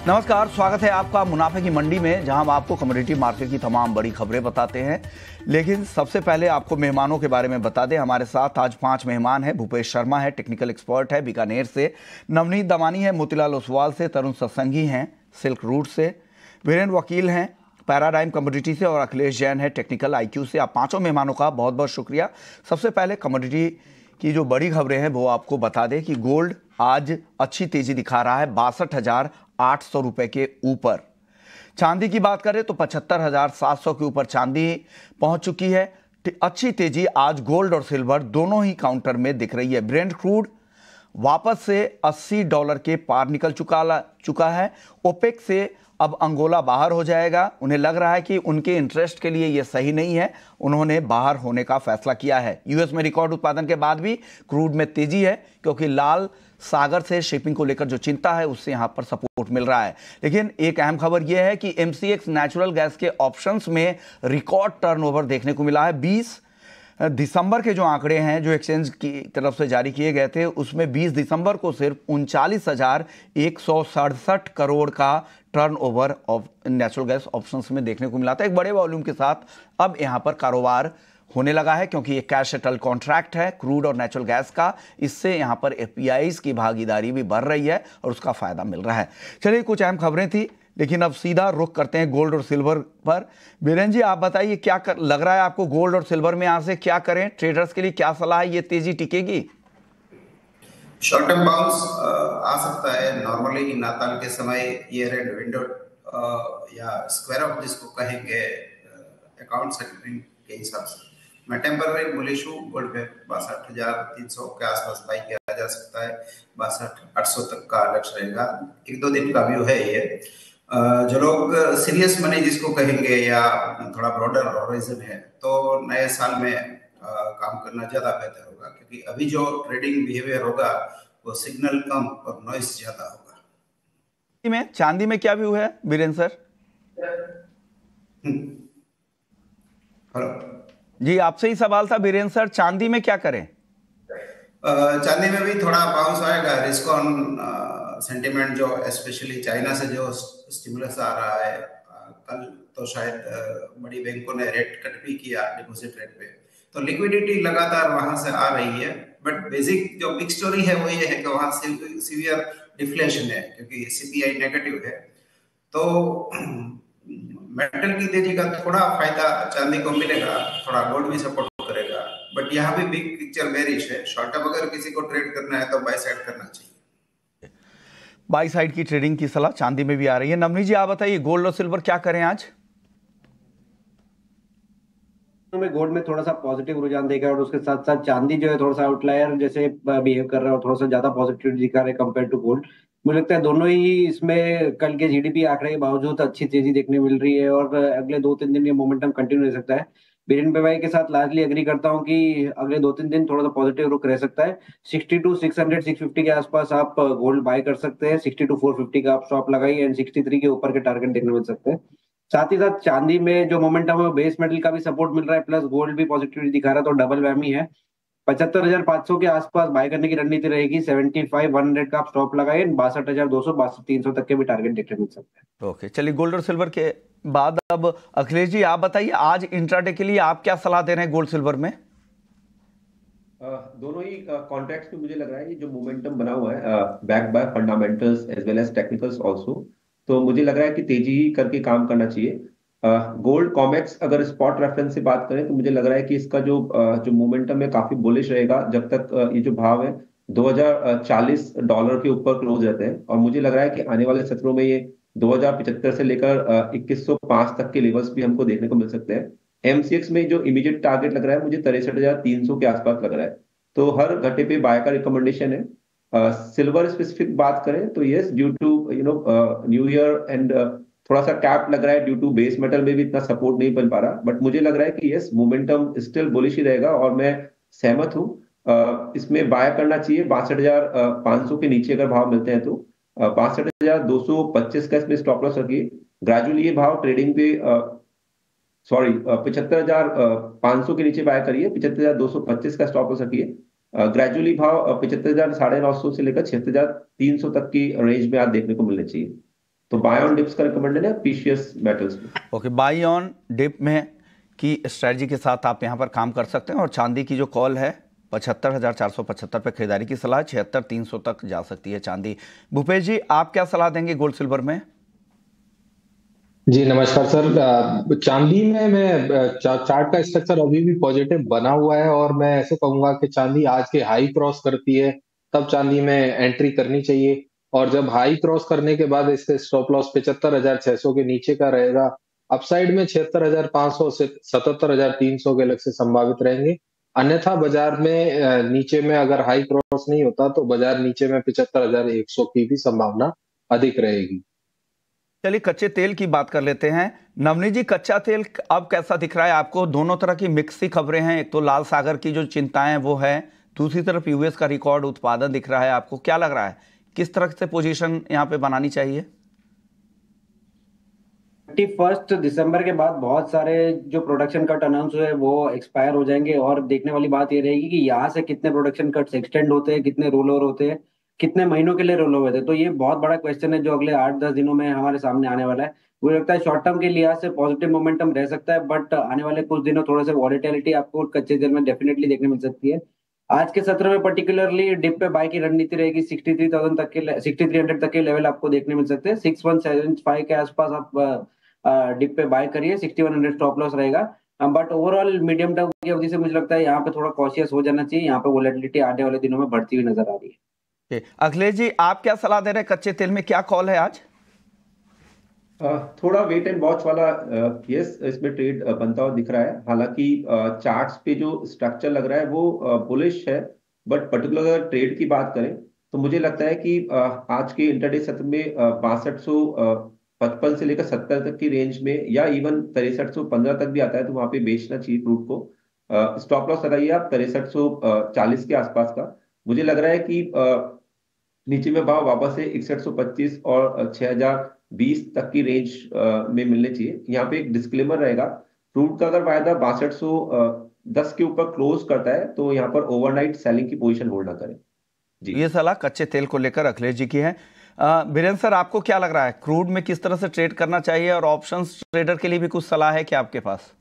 नमस्कार, स्वागत है आपका मुनाफे की मंडी में, जहां हम आपको कमोडिटी मार्केट की तमाम बड़ी खबरें बताते हैं। लेकिन सबसे पहले आपको मेहमानों के बारे में बता दें। हमारे साथ आज 5 मेहमान हैं। भूपेश शर्मा है, टेक्निकल एक्सपर्ट है बीकानेर से। नवनीत दमानी है, मोतीलाल ओसवाल से। तरुण सत्संगी हैं, सिल्क रूट से। वीरेंद्र वकील हैं, पैराडाइम कमोडिटी से। और अखिलेश जैन है, टेक्निकल IQ से। आप पांचों मेहमानों का बहुत बहुत शुक्रिया। सबसे पहले कमोडिटी की जो बड़ी खबरें हैं वो आपको बता दें कि गोल्ड आज अच्छी तेजी दिखा रहा है, 62,800 रुपए के ऊपर। चांदी की बात करें तो 75,700 के ऊपर चांदी पहुंच चुकी है। अच्छी तेजी आज गोल्ड और सिल्वर दोनों ही काउंटर में दिख रही है। ब्रेंट क्रूड वापस से $80 के पार निकल चुका है। ओपेक से अब अंगोला बाहर हो जाएगा। उन्हें लग रहा है कि उनके इंटरेस्ट के लिए यह सही नहीं है, उन्होंने बाहर होने का फैसला किया है। यूएस में रिकॉर्ड उत्पादन के बाद भी क्रूड में तेजी है, क्योंकि लाल सागर से शिपिंग को लेकर जो चिंता है उससे यहां पर सपोर्ट मिल रहा है। लेकिन एक अहम खबर यह है कि MCX नेचुरल गैस के ऑप्शंस में रिकॉर्ड टर्नओवर देखने को मिला है। 20 दिसंबर के जो आंकड़े हैं जो एक्सचेंज की तरफ से जारी किए गए थे, उसमें 20 दिसंबर को सिर्फ 39,167 करोड़ का turnover of natural gas options में देखने को मिला था। एक बड़े वॉल्यूम के साथ अब यहां पर कारोबार होने लगा है, क्योंकि ये कैश सेटल कॉन्ट्रैक्ट है क्रूड और नेचुरल गैस का। इससे यहां पर FPIs की भागीदारी भी बढ़ रही है और उसका फायदा मिल रहा है। चलिए, कुछ अहम खबरें थी, लेकिन अब सीधा रुख करते हैं गोल्ड और सिल्वर पर। वीरेंद्र जी, आप बताइए, क्या लग रहा है आपको गोल्ड और सिल्वर में यहां से क्या करें? ट्रेडर्स के लिए क्या सलाह है? ये तेजी टिकेगी? शॉर्ट टर्म बाउंस आ सकता है। नॉर्मली नाताल के समय ईयर एंड विंडो या स्क्वायर ऑफ जिसको कहेंगे अकाउंट सेटलिंग के हिसाब से मैं टेम्पररी बुलिश हूँ। गोल्ड पे 62,300 के आसपास बाई किया जा सकता है। 62,800 तक का लक्ष्य रहेगा। 1-2 दिन का व्यू है ये। जो लोग सीरियस मनी जिसको कहेंगे या थोड़ा ब्रॉडर हॉराइजन है, तो नए साल में काम करना ज्यादा बेहतर होगा, क्योंकि अभी जो ट्रेडिंग बिहेवियर होगा वो सिग्नल कम और नॉइस ज्यादा होगा। चांदी में क्या व्यू है वीरेंद्र सर? हेलो जी, आपसे ही सवाल था वीरेंद्र सर, चांदी में क्या करें? चांदी में भी थोड़ा बाउंस आएगा। रिस्क ऑन सेंटिमेंट जो स्पेशली चाइना से जो स्टिमुलस आ रहा है, कल तो शायद बड़ी बैंकों ने रेट कट भी किया डिपॉजिट रेट पे, तो लिक्विडिटी लगातार वहां से आ रही है। बट बेसिक जो बिग स्टोरी है वो ये है कि वहां सीवियर डिफ्लेशन है, क्योंकि CPI नेगेटिव है। तो मेटल की तेजी का थोड़ा फायदा चांदी को मिलेगा, थोड़ा गोल्ड भी सपोर्ट करेगा। बट यहाँ भी बिग पिक्चर बेरिश है। शॉर्ट टर्म अगर किसी को ट्रेड करना है तो बाय साइड करना चाहिए। बाई साइड की ट्रेडिंग की सलाह चांदी में भी आ रही है। नवनीत जी, आप बताइए, गोल्ड और सिल्वर क्या करें आज? में गोल्ड में थोड़ा सा पॉजिटिव रुझान देगा, और उसके साथ साथ चांदी जो है थोड़ा सा आउटलायर जैसे बिहेव कर रहा है और थोड़ा सा ज्यादा पॉजिटिव दिखा रहे कंपेयर टू गोल्ड। मुझे लगता है दोनों ही इसमें कल के GDP आंकड़े के बावजूद अच्छी तेजी देखने मिल रही है, और अगले 2-3 दिन ये मोमेंटम कंटिन्यू रह सकता है। बीरेन भाई के साथ लार्जली एग्री करता हूं कि अगले 2-3 दिन थोड़ा सा पॉजिटिव रुख रह सकता है। 62,600-650 के आसपास आप गोल्ड बाय कर सकते हैं। 62,450 का आप स्टॉप लगाइए, एंड 63 के ऊपर के टारगेट देखने मिल सकते हैं। साथ ही साथ चांदी में जो मोमेंटम है बेस मेटल का भी सपोर्ट मिल रहा है, प्लस गोल्ड भी पॉजिटिविटी दिखा रहा है, तो डबल वैमी है। 75,500 के आसपास बाय करने की रणनीति रहेगी। 75,100 का आप स्टॉप लगाए। 62,200 62,300 तक के भी टारगेट देखने मिल सकते हैं। ओके, चलिए, गोल्ड और सिल्वर के बाद अब अखिलेश जी आप बताइए, आज इंट्राडे के लिए आप क्या सलाह दे रहे हैं गोल्ड सिल्वर में? दोनों ही कॉन्ट्रैक्ट्स में मुझे लग रहा है ये जो मोमेंटम बना हुआ है back by fundamentals as well as technicals also, तो मुझे लग रहा है कि तेजी ही करके काम करना चाहिए। गोल्ड कॉमेक्स अगर स्पॉट रेफरेंस से बात करें तो मुझे लग रहा है कि इसका जो मोमेंटम है काफी बुलिश रहेगा जब तक ये जो भाव है $2,040 के ऊपर क्लोज रहते हैं। और मुझे लग रहा है कि आने वाले सत्रों में ये 2,075 से लेकर 2,105 तक के लेवल्स भी हमको देखने को मिल सकते हैं। MCX में जो इमीडिएट टारगेट लग रहा है मुझे 63,300 के आसपास लग रहा है, तो हर घटे पे बाय का रिकमेंडेशन है। सिल्वर स्पेसिफिक बात करें तो yes, due to new year and थोड़ा सा कैप लग रहा है ड्यू टू बेस मेटल में भी इतना सपोर्ट नहीं बन पा रहा, बट मुझे लग रहा है कि यस मोमेंटम स्टिल बुलिश ही रहेगा और मैं सहमत हूँ। इसमें बाय करना चाहिए 62,500 के नीचे अगर भाव मिलते हैं तो। 62,225 का इसमें स्टॉप लॉस रखिए। ग्रेजुअली ये भाव ट्रेडिंग पे 75,500 के नीचे बाय करिए। 75,225 का स्टॉप लॉस रखिए। ग्रेजुअली भाव 75,950 से लेकर 76,300 तक की रेंज में आज देखने को मिलने चाहिए। तो बाय ऑन डिप्स का रिकमेंडेड है प्रीशियस मेटल्स में। ओके, बाई ऑन डिप में की स्ट्रेटजी के साथ आप यहाँ पर काम कर सकते हैं। और चांदी की जो कॉल है 75,475 पे खरीदारी की सलाह, 76,300 तक जा सकती है चांदी। भूपेश जी, आप क्या सलाह देंगे गोल्ड सिल्वर में? जी नमस्कार सर। चांदी में मैं चार्ट का स्ट्रक्चर अभी भी पॉजिटिव बना हुआ है और मैं ऐसे कहूंगा कि चांदी आज के हाई क्रॉस करती है तब चांदी में एंट्री करनी चाहिए। और जब हाई क्रॉस करने के बाद इसके स्टॉप लॉस 75,600 के नीचे का रहेगा। अपसाइड में 76,500 से 77,300 के लक्ष्य संभावित रहेंगे। अन्यथा बाजार में नीचे में अगर हाई क्रॉस नहीं होता तो बाजार नीचे में 75,100 की भी संभावना अधिक रहेगी। चलिए कच्चे तेल की बात कर लेते हैं। नवनीत जी, कच्चा तेल अब कैसा दिख रहा है आपको? दोनों तरह की मिक्स सी खबरें हैं। एक तो लाल सागर की जो चिंताएं वो है, दूसरी तरफ यूएस का रिकॉर्ड उत्पादन दिख रहा है। आपको क्या लग रहा है, किस तरह से पोजीशन यहाँ पे बनानी चाहिए? 31 दिसंबर के बाद बहुत सारे जो प्रोडक्शन कट अनाउंस हुए वो एक्सपायर हो जाएंगे और देखने वाली बात ये रहेगी कि यहाँ से कितने प्रोडक्शन कट्स एक्सटेंड होते हैं, कितने रोल ओवर होते हैं, कितने महीनों के लिए रोल ओवर होते हैं। तो ये बहुत बड़ा क्वेश्चन है जो अगले 8-10 दिनों में हमारे सामने आने वाला है। मुझे लगता है शॉर्ट टर्म के लिहाज से पॉजिटिव मोमेंटम रह सकता है, बट आने वाले कुछ दिनों थोड़े से वॉलेटिलिटी आपको कच्चे तेल में डेफिनेटली देखने मिल सकती है। आज के सत्र में पर्टिकुलरली डिप पे बाय की रणनीति रहेगी। 63,000 तक के 6300 तक के लेवल आपको देखने मिल सकते हैं। 6175 के आसपास आप डिप पे बाय करिए। 6100 स्टॉप लॉस रहेगा। बट ओवरऑल मीडियम टर्म की अवधि से मुझे लगता है यहाँ पे थोड़ा कॉशियस हो जाना चाहिए। यहाँ पे वोलेटिलिटी आने वाले दिनों में बढ़ती हुई नजर आ रही है। अखिलेश जी, आप क्या सलाह दे रहे हैं? कच्चे तेल में क्या कॉल है आज? थोड़ा वेट एंड वॉच वाला यस इसमें ट्रेड बनता हुआ दिख रहा है। हालांकि चार्ट्स पे जो स्ट्रक्चर लग रहा है वो बुलिश है, बट पर्टिकुलर अगर ट्रेड की बात करें तो मुझे लगता है कि आज के इंटरडे सत्र में 6255 से लेकर 70 तक की रेंज में या इवन 6315 तक भी आता है तो वहां पे बेचना चाहिए क्रूड को। स्टॉप लॉस लगाइए आप 6340 के आसपास का। मुझे लग रहा है कि नीचे में भाव वापस से 6125 और 6020 तक की रेंज में मिलने चाहिए। यहाँ पे एक डिस्क्लेमर रहेगा, क्रूड का अगर वायदा 6210 के ऊपर क्लोज करता है तो यहाँ पर ओवरनाइट सेलिंग की पोजीशन होल्ड ना करें जी। ये सलाह कच्चे तेल को लेकर अखिलेश जी की है। बीरेंद्र सर, आपको क्या लग रहा है, क्रूड में किस तरह से ट्रेड करना चाहिए? और ऑप्शंस ट्रेडर के लिए भी कुछ सलाह है क्या आपके पास?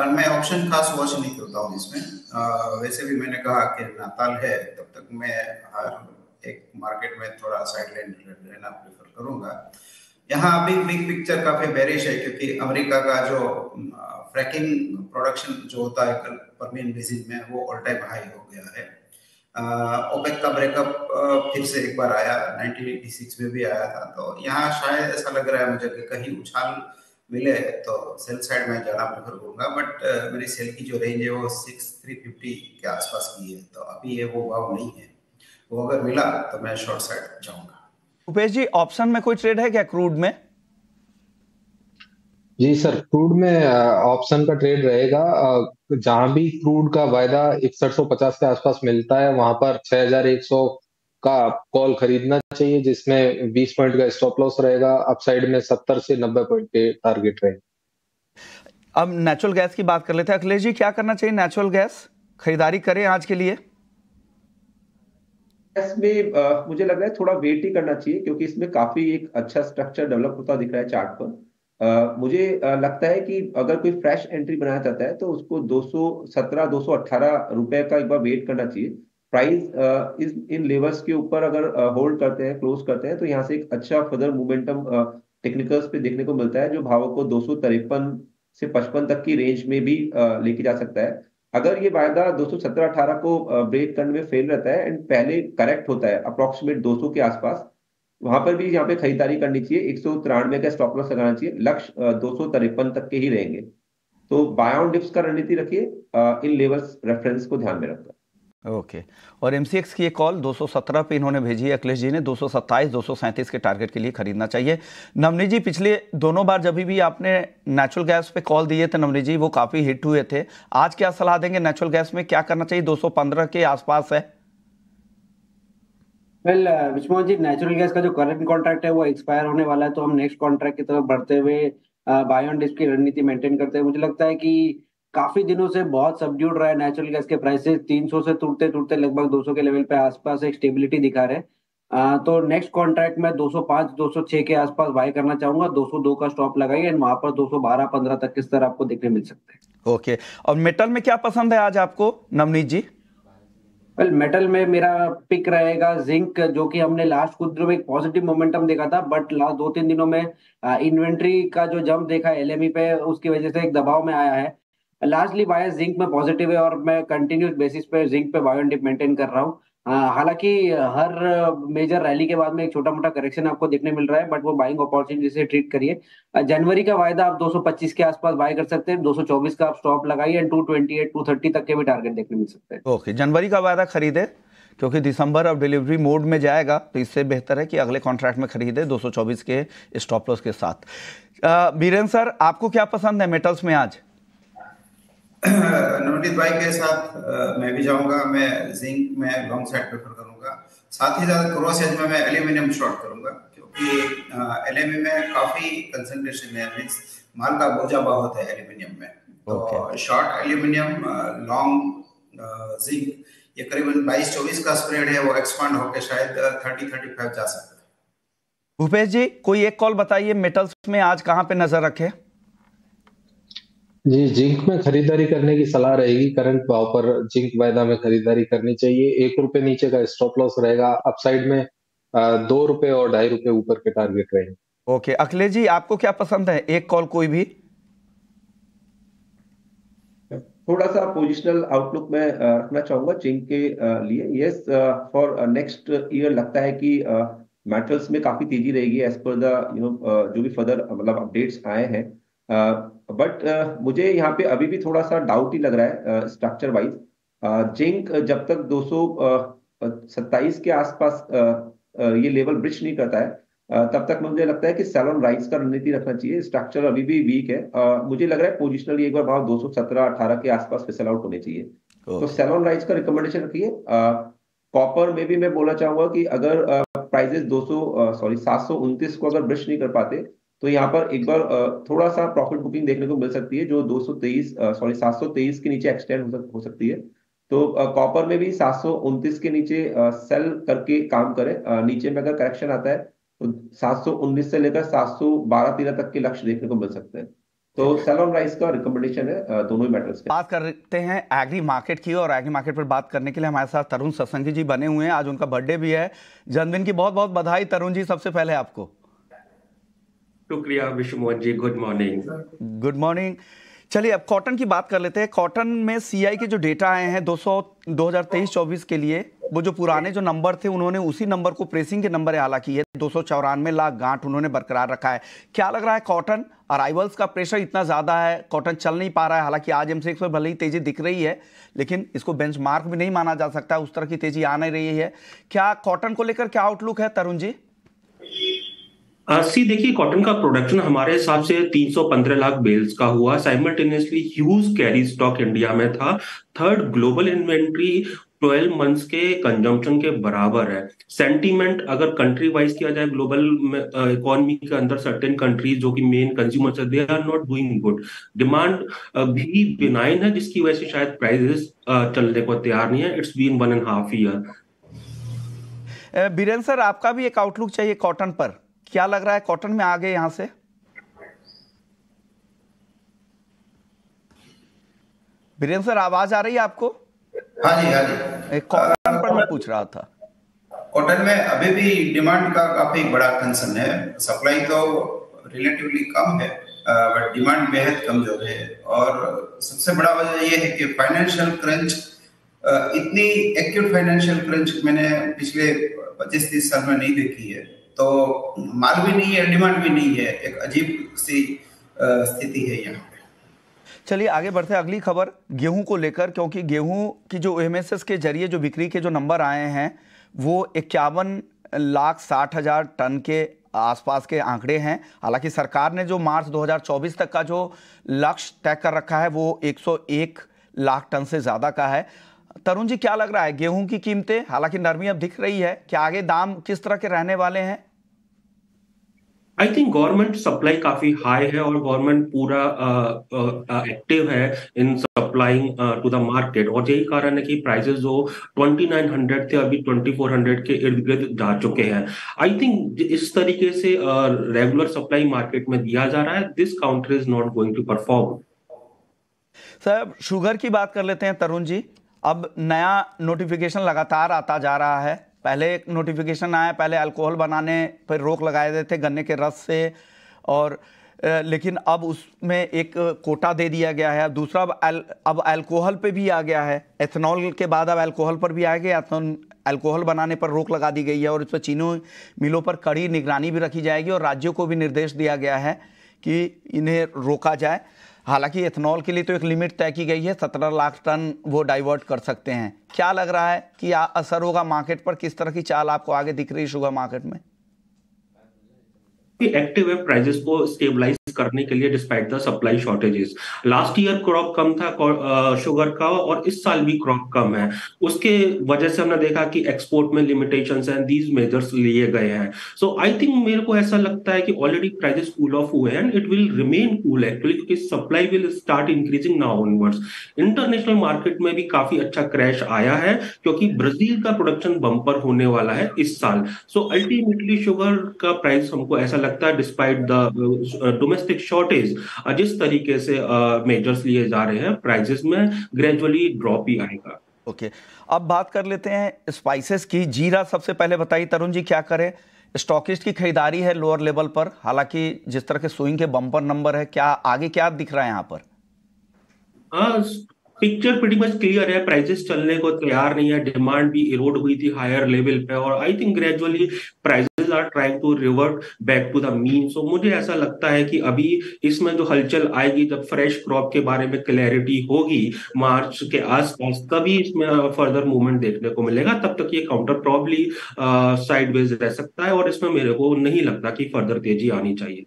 मैं ऑप्शन खास वॉच नहीं करता हूँ इसमें। वैसे भी मैंने कहा कि नाताल है, तब तक मैं हर एक मार्केट में थोड़ा साइडलाइन रहना प्रेफर करूंगा। यहाँ अभी बिग पिक्चर काफी बेरिश है क्योंकि अमेरिका का जो फ्रैकिंग प्रोडक्शन जो होता है कल परमियन बेसिन में वो ऑल टाइम हाई हो गया है। ओपेक का ब्रेकअप फिर से एक बार आया, 1986 में भी आया था। तो यहाँ शायद ऐसा लग रहा है मुझे कि कहीं उछाल मिले तो सेल साइड में जाना प्रेफर करूंगा। बट मेरी सेल की जो रेंज है वो 6350 के आसपास की है, तो अभी ये वो भाव नहीं है। वो अगर मिला तो मैं शॉर्ट साइड जाऊंगा। भूपेश जी, ऑप्शन में कोई ट्रेड है क्या क्रूड में? जी सर, क्रूड में ऑप्शन का ट्रेड रहेगा। जहां भी क्रूड का वायदा 6150 के आसपास मिलता है वहां पर 6100 का कॉल खरीदना चाहिए, जिसमें 20 पॉइंट का स्टॉप लॉस रहेगा। अपसाइड में 70 से 90 पॉइंट के टारगेट रहेंगे। अब नेचुरल गैस की बात कर लेते हैं। अखिलेश जी, क्या करना चाहिए? नेचुरल गैस खरीदारी करें आज के लिए? इसमें मुझे लग रहा है थोड़ा वेट ही करना चाहिए क्योंकि इसमें काफी एक अच्छा स्ट्रक्चर डेवलप होता दिख रहा है चार्ट पर। मुझे लगता है कि अगर कोई फ्रेश एंट्री बनाना चाहता है तो उसको 217-218 रुपए का एक बार वेट करना चाहिए। प्राइस इन लेवल्स के ऊपर अगर होल्ड करते हैं, क्लोज करते हैं तो यहाँ से एक अच्छा फर्दर मोमेंटम टेक्निकल्स पे देखने को मिलता है जो भाव को 253 से 55 तक की रेंज में भी लेके जा सकता है। अगर ये वायदा 217-18 को ब्रेक करने में फेल रहता है एंड पहले करेक्ट होता है अप्रोक्सीमेट 200 के आसपास, वहां पर भी यहाँ पे खरीदारी करनी चाहिए। 193 का स्टॉप लॉस लगाना चाहिए। लक्ष्य 253 तक के ही रहेंगे। तो बाय ऑन डिप्स का रणनीति रखिए इन लेवल्स रेफरेंस को ध्यान में रखकर। ओके। और एमसीएक्स की एक कॉल 217 पे इन्होंने भेजी है अखिलेश जी ने। 227 237 के टारगेट के लिए खरीदना चाहिए। नवनीत जी, पिछले दोनों बार जब भी आपने नेचुरल गैस पे कॉल दिए थे नवनीत जी, वो काफी हिट हुए थे। आज क्या सलाह देंगे? नेचुरल गैस में क्या करना चाहिए? 215 के आसपास है। Well Vishwanath ji, natural gas का जो करंट कॉन्ट्रैक्ट है वो एक्सपायर होने वाला है, तो हम नेक्स्ट कॉन्ट्रैक्ट की तरफ बढ़ते हुए बाय ऑन डिप की रणनीति मेंटेन करते हैं। मुझे लगता है कि काफी दिनों से बहुत सबड्यूड रहा है नेचुरल गैस के प्राइसेस। 300 से टूटते टूटते लगभग 200 के लेवल पे आसपास एक स्टेबिलिटी दिखा रहे हैं। तो नेक्स्ट कॉन्ट्रैक्ट में 205 206 के आसपास बाय करना चाहूंगा। 202 का स्टॉप लगाइए एंड वहां पर 212-15 तक के स्तर आपको देखने मिल सकते हैं। ओके, और मेटल में क्या पसंद है आज आपको नवनीत जी? वेल, मेटल में मेरा पिक रहेगा जिंक, जो कि हमने लास्ट कुछ दिनों में एक पॉजिटिव मोमेंटम देखा था, बट लास्ट 2-3 दिनों में इन्वेंट्री का जो जंप देखा एलएमई पे, उसकी वजह से एक दबाव में आया है। लार्जली बायस जिंक में पॉजिटिव है और मैं कंटिन्यूस बेसिस पे जिंक पे बाय एंड डिप मेंटेन कर रहा हूँ। हालांकि हर मेजर रैली के बाद में एक छोटा मोटा करेक्शन आपको देखने मिल रहा है, बट वो बाइंग अपॉर्चुनिटी से ट्रीट करिए। जनवरी का वायदा आप 225 के आसपास बाय कर सकते हैं, 224 का आप स्टॉप लगाइए एंड 228 230 तक के भी टारगेट देखने मिल सकते हैं। ओके, जनवरी का वायदा खरीदे, क्योंकि दिसंबर अब डिलीवरी मोड में जाएगा, तो इससे बेहतर है कि अगले कॉन्ट्रैक्ट में खरीदे 224 के स्टॉप लॉस के साथ। बीरेन सर, आपको क्या पसंद है मेटल्स में आज? नवनीत भाई के साथ मैं भी जाऊंगा। मैं जिंक में लॉन्ग साइड प्रेफर करूंगा। साथ ही साथ क्रॉस एज में मैं एल्यूमिनियम शॉर्ट करूंगा, क्योंकि एल्यूमिनियम में काफी कंसंट्रेशन है, मींस माल का बोझा बहुत है एल्यूमिनियम में। तो शॉर्ट एल्यूमिनियम, लॉन्ग जिंक, ये करीबन 22-24 का स्प्रेड है, वो एक्सपांड होकर शायद 30-35 जा सकता है। भूपेश जी, कोई एक कॉल बताइए, मेटल्स में आज कहां पे नजर रखे? जी, जिंक में खरीदारी करने की सलाह रहेगी। करंट भाव पर जिंक वायदा में खरीदारी करनी चाहिए। ₹1 नीचे का स्टॉप लॉस रहेगा। अपसाइड में ₹2 और ₹2.5 ऊपर के टारगेट रहेंगे। ओके, अखिलेश जी, आपको क्या पसंद है? एक कॉल कोई भी। थोड़ा सा पोजिशनल आउटलुक में रखना चाहूंगा जिंक के लिए। यस, फॉर नेक्स्ट ईयर लगता है कि मेटल्स में काफी तेजी रहेगी एज पर द जो भी फर्दर मतलब अपडेट्स आए हैं। बट मुझे यहाँ पे अभी भी थोड़ा सा डाउट ही लग रहा है स्ट्रक्चर वाइज। जिंक जब तक 227 के आसपास ये लेवल ब्रिज नहीं करता है, तब तक मुझे लगता है कि सेल ऑन राइज का रणनीति रखना चाहिए। स्ट्रक्चर अभी भी वीक है। मुझे लग रहा है पोजिशनली एक बार भाव 217-18 के आसपास फिसल आउट होने चाहिए। तो सेल ऑन राइज का रिकमेंडेशन रखिए। कॉपर में भी मैं बोलना चाहूंगा कि अगर प्राइजेस 729 को अगर ब्रिज नहीं कर पाते, तो यहाँ पर एक बार थोड़ा सा प्रॉफिट बुकिंग देखने को मिल सकती है, जो 723 के नीचे एक्सटेंड हो सकती है। तो कॉपर में भी 729 के नीचे सेल करके काम करें। नीचे में अगर करेक्शन आता है तो 719 से लेकर 712-13 तक के लक्ष्य देखने को मिल सकते हैं। तो सेल ऑन राइज का रिकमेंडेशन है दोनों ही मेटल्स के। बात करते हैं एग्री मार्केट की, और एग्री मार्केट पर बात करने के लिए हमारे साथ तरुण सत्संगी जी बने हुए हैं। आज उनका बर्थडे भी है। जन्मदिन की बहुत बहुत बधाई तरुण जी, सबसे पहले आपको। शुक्रिया विश्व Mohan ji, good morning. Good morning. चलिए, अब कॉटन की बात कर लेते हैं। कॉटन में सीआई के जो डेटा आए हैं 2023-24 के लिए, वो जो पुराने जो नंबर थे उन्होंने उसी नंबर को प्रेसिंग के नंबर हालांकि है 294 लाख गांठ उन्होंने बरकरार रखा है। क्या लग रहा है, कॉटन अराइवल्स का प्रेशर इतना ज्यादा है, कॉटन चल नहीं पा रहा है? हालांकि आज एमसीएक्स पर भले ही तेजी दिख रही है, लेकिन इसको बेंचमार्क भी नहीं माना जा सकता, उस तरह की तेजी आ नहीं रही है। क्या कॉटन को लेकर क्या आउटलुक है तरुण जी? देखिए, कॉटन का प्रोडक्शन हमारे हिसाब से 315 लाख बेल्स का हुआ। Simultaneously huge carry stock India में था। थर्ड ग्लोबल इन्वेंट्री 12 मंथ्स के कंजम्पशन के बराबर है। सेंटीमेंट अगर कंट्री वाइज किया जाए, ग्लोबल इकोनॉमी के अंदर सर्टेन कंट्रीज जो कि मेन कंज्यूमर्स है, they are not doing good. Demand भी बिनाइन है, जिसकी वजह से शायद प्राइसेस चलने को तैयार नहीं है। It's been 1.5 year. Biren sir, आपका भी एक आउटलुक चाहिए कॉटन पर। क्या लग रहा है, कॉटन में आगे यहां से? बीरेन सर, आवाज आ रही है आपको? हाँ जी, हाँ जी। कॉटन पर मैं पूछ रहा था। कॉटन में अभी भी डिमांड का काफी बड़ा कंसर्न है। सप्लाई तो रिलेटिवली कम है, बट डिमांड बेहद कमजोर है। और सबसे बड़ा वजह यह है कि फाइनेंशियल क्रंच, इतनी एक्यूट फाइनेंशियल क्रंच मैंने पिछले 25-30 साल में नहीं देखी है। तो माल भी नहीं है, डिमांड भी नहीं है, एक अजीब सी स्थिति है यहाँ पे। चलिए आगे बढ़ते हैं, अगली खबर गेहूं को लेकर, क्योंकि गेहूं की जो एमएसएस के जरिए जो बिक्री के जो नंबर आए हैं वो 51,60,000 टन के आसपास के आंकड़े हैं। हालांकि सरकार ने जो मार्च 2024 तक का जो लक्ष्य तय कर रखा है वो 101 लाख टन से ज्यादा का है। तरुण जी, क्या लग रहा है गेहूं की कीमतें? हालांकि नरमी अब दिख रही है, क्या आगे दाम किस तरह के रहने वाले हैं? आई थिंक गवर्नमेंट सप्लाई काफी हाई है और गवर्नमेंट पूरा एक्टिव है in supplying to the market, और यही कारण है कि प्राइसेस जो 2900 थे अभी 2400 के इर्द गिर्द जा चुके हैं। आई थिंक इस तरीके से रेगुलर सप्लाई मार्केट में दिया जा रहा है, this counter is not going to perform. Sir sugar की बात कर लेते हैं तरुण जी। अब नया नोटिफिकेशन लगातार आता जा रहा है। पहले एक नोटिफिकेशन आया, पहले अल्कोहल बनाने पर रोक लगाए गए थे गन्ने के रस से, और लेकिन अब उसमें एक कोटा दे दिया गया है। दूसरा अब अल्कोहल पे भी आ गया है, एथेनॉल के बाद अब अल्कोहल पर भी आ गया। अल्कोहल बनाने पर रोक लगा दी गई है और इस पर चीनी मिलों पर कड़ी निगरानी भी रखी जाएगी और राज्यों को भी निर्देश दिया गया है कि इन्हें रोका जाए। हालांकि एथेनॉल के लिए तो एक लिमिट तय की गई है, 17 लाख टन वो डाइवर्ट कर सकते हैं। क्या लग रहा है कि असर होगा मार्केट पर? किस तरह की चाल आपको आगे दिख रही है शुगर मार्केट में? एक्टिव है प्राइसेस को स्टेबलाइज करने के लिए despite the supply shortages. Last year crop कम था शुगर का और इस साल भी क्रॉप कम है, उसके वजह से हमने देखा कि एक्सपोर्ट में लिमिटेशंस एंड दीज मेजर्स लिए गए हैं। सो आई थिंक मेरे को ऐसा लगता है कि ऑलरेडी प्राइसेस कूल ऑफ हुए हैं and it will remain cool actually, क्योंकि supply will start increasing now onwards. International market में भी काफी अच्छा क्रैश आया है क्योंकि ब्राजील का प्रोडक्शन बम्पर होने वाला है इस साल। सो अल्टीमेटली शुगर का प्राइस हमको ऐसा लगता है डिस्पाइट द डोमेस्टिक शॉर्टेज, जिस तरीके से मेजर्स लिए जा रहे हैं प्राइसेस में ग्रेजुअली ड्रॉप ही आएगा। ओके, अब बात कर लेते हैं स्पाइसेस की। जीरा सबसे पहले बताइए तरुण जी, क्या करें? स्टॉकिस्ट की खरीदारी है लोअर लेवल पर, हालांकि जिस तरह के सोइंग के बम्पर नंबर है, क्या आगे क्या दिख रहा है यहाँ पर? पिक्चर प्रीटी मच क्लियर है, प्राइसेस चलने को तैयार नहीं है, डिमांड भी इरोड हुई थी हायर लेवल पे और I think gradually prices are trying to revert back to the mean. So मुझे ऐसा लगता है कि अभी इसमें जो हलचल आएगी जब फ्रेश क्रॉप के बारे में क्लैरिटी होगी मार्च के आसपास, तभी इसमें फर्दर मूवमेंट देखने को मिलेगा। तब तक ये काउंटर प्रॉब्ली साइडवेज रह सकता है और इसमें मेरे को नहीं लगता कि फर्दर तेजी आनी चाहिए।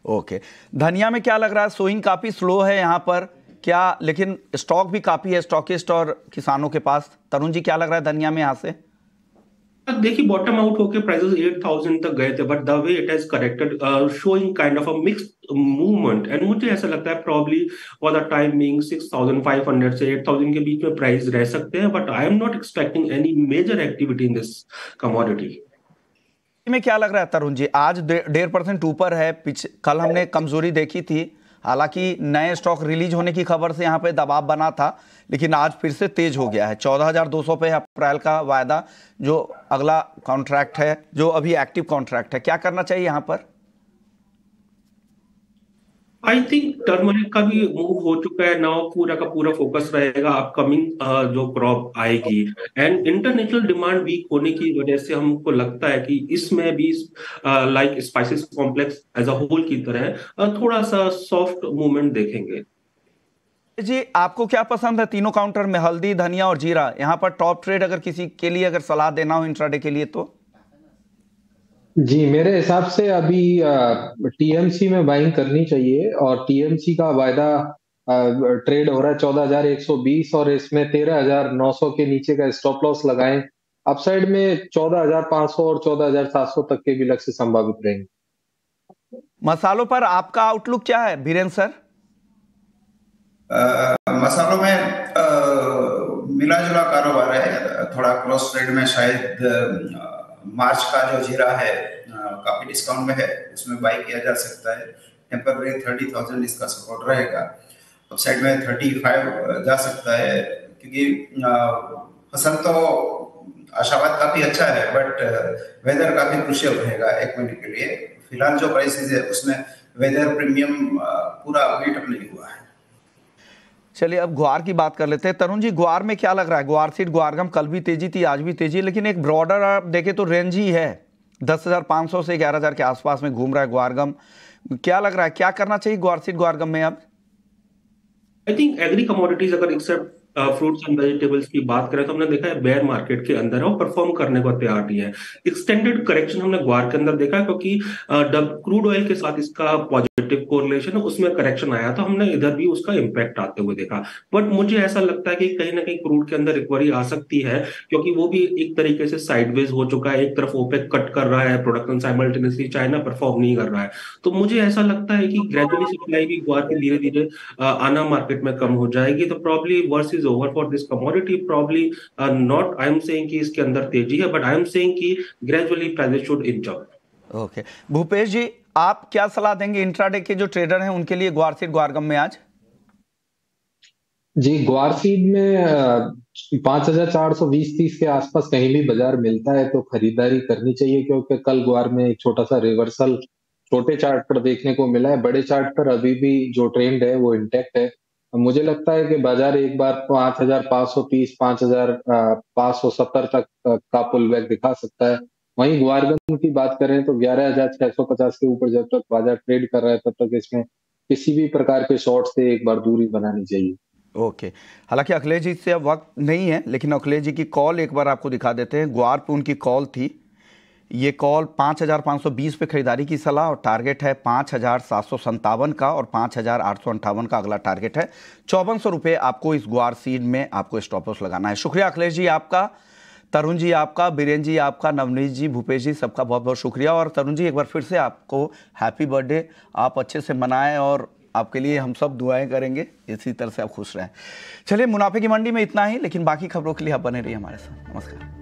ओके, धनिया में क्या लग रहा है? सोइंग काफी स्लो है यहाँ पर क्या, लेकिन स्टॉक भी काफी है स्टॉकिस्ट और किसानों के पास। तरुण जी क्या लग रहा है धनिया में यहाँ से? देखिए बॉटम आउट होके प्राइसेस 8000 तक गए थे, but the way it has corrected showing kind of a mixed movement and मुझे ऐसा लगता है probably for the time being 6500 से 8000 के बीच में प्राइस रह सकते हैं, but I am not expecting any major activity in this commodity. में क्या लग रहा है तरुण जी? आज 1.5% ऊपर है, कल हमने कमजोरी देखी थी, हालांकि नए स्टॉक रिलीज होने की खबर से यहाँ पे दबाव बना था, लेकिन आज फिर से तेज हो गया है। 14,200 पे अप्रैल का वायदा, जो अगला कॉन्ट्रैक्ट है, जो अभी एक्टिव कॉन्ट्रैक्ट है। क्या करना चाहिए यहाँ पर? आई थिंक टर्मरिक का भी मूव हो चुका है, नाउ पूरा का पूरा फोकस रहेगा अपकमिंग जो क्रॉप आएगी एंड इंटरनेशनल डिमांड वीक होने की वजह से हमको लगता है कि इसमें भी like spices complex as a whole की तरह थोड़ा सा सॉफ्ट मूवमेंट देखेंगे। जी आपको क्या पसंद है तीनों काउंटर में, हल्दी, धनिया और जीरा? यहाँ पर टॉप ट्रेड अगर किसी के लिए अगर सलाह देना हो इंट्राडे के लिए तो? जी मेरे हिसाब से अभी टीएमसी में बाइंग करनी चाहिए और टीएमसी का वायदा ट्रेड हो रहा है 14,120 और इसमें 13,900 के नीचे का स्टॉप लॉस लगाएं। अपसाइड में 14,500 और 14,700 तक के भी लक्ष्य संभावित रहेंगे। मसालों पर आपका आउटलुक क्या है बीरेन सर? मसालों में मिला जुला कारोबार है, थोड़ा क्रॉस ट्रेड में शायद मार्च का जो जीरा है काफी डिस्काउंट में है, उसमें बाई किया जा सकता है। टेम्पररी 30,000 इसका सपोर्ट रहेगा। अपसाइड में 35 जा सकता है, क्योंकि फसल तो आशावाद काफी अच्छा है, बट वेदर काफी क्रूशियल रहेगा 1 महीने के लिए। फिलहाल जो प्राइसेस है उसमें वेदर प्रीमियम पूरा मीटअप नहीं हुआ है। चलिए अब ग्वार की बात कर लेते हैं। तरुण जी ग्वार में क्या लग रहा है? ग्वार सीड ग्वारगम कल भी तेजी थी, आज भी तेजी, लेकिन एक ब्रॉडर आप देखें तो रेंज ही है, 10,500 से 11,000 के आसपास में घूम रहा है ग्वारगम। क्या लग रहा है क्या करना चाहिए ग्वार सीड ग्वारगम में अब? आई थिंक एग्री कमोडिटीज अगर एक्सेप्ट फ्रूट्स एंड वेजिटेबल्स की बात करें तो हमने देखा है बेयर मार्केट के अंदर है और परफॉर्म करने को तैयार नहीं है। एक्सटेंडेड करेक्शन हमने ग्वार के अंदर देखा क्योंकि क्रूड ऑयल के साथ इसका पॉजिटिव कोरिलेशन है, उसमें करेक्शन आया था, हमने इधर भी उसका इम्पैक्ट आते हुए देखा। बट मुझे ऐसा लगता है कि कहीं ना कहीं क्रूड के अंदर रिकवरी आ सकती है क्योंकि वो भी एक तरीके से साइडवेज हो चुका है। एक तरफ ओपेक कट कर रहा है प्रोडक्शन साइमल्टेनियसली, चाइना परफॉर्म नहीं कर रहा है। तो मुझे ऐसा लगता है कि ग्रेजुअली सप्लाई भी ग्वार की धीरे धीरे आना मार्केट में कम हो जाएगी। तो probably worse is over for this commodity. Probably not I am saying कि इसके अंदर तेजी है, बट आई एम सेइंग कि gradually prices should inch up. Okay Bhupesh ji, आप क्या सलाह देंगे इंट्राडे के जो ट्रेडर हैं उनके लिए ग्वार सीड ग्वारगम में आज? जी, ग्वार सीड में 5420-30 के आसपास कहीं भी बाजार मिलता है तो खरीदारी करनी चाहिए, क्योंकि कल ग्वार में एक छोटा सा रिवर्सल छोटे चार्ट पर देखने को मिला है। बड़े चार्ट पर अभी भी जो ट्रेंड है वो इंटैक्ट है। मुझे लगता है कि बाजार एक बार 5530 5570 तक का पुल बैक दिखा सकता है। वहीं ग्वारगम की बात करें तो 11650 के ऊपर जब तक बाजार ट्रेड कर रहा है तब तक इसमें किसी भी प्रकार के शॉर्ट से एक बार दूरी बनानी चाहिए। ओके हालांकि अखिलेश जी से अब वक्त नहीं है, लेकिन अखिलेश जी की कॉल एक बार आपको दिखा देते हैं। ग्वार पे उनकी कॉल थी, ये कॉल 5520 पे खरीदारी की सलाह और टारगेट है 5757 का और 5858 का अगला टारगेट है। 5400 रुपये आपको इस ग्वार सीड में आपको स्टॉप लॉस लगाना है। शुक्रिया अखिलेश जी आपका, तरुण जी आपका, बीरेन जी आपका, नवनीत जी, भूपेश जी, सबका बहुत बहुत शुक्रिया। और तरुण जी एक बार फिर से आपको हैप्पी बर्थडे, आप अच्छे से मनाएं और आपके लिए हम सब दुआएं करेंगे, इसी तरह से आप खुश रहें। चलिए मुनाफे की मंडी में इतना ही, लेकिन बाकी खबरों के लिए आप बने रहिए हमारे साथ। नमस्कार।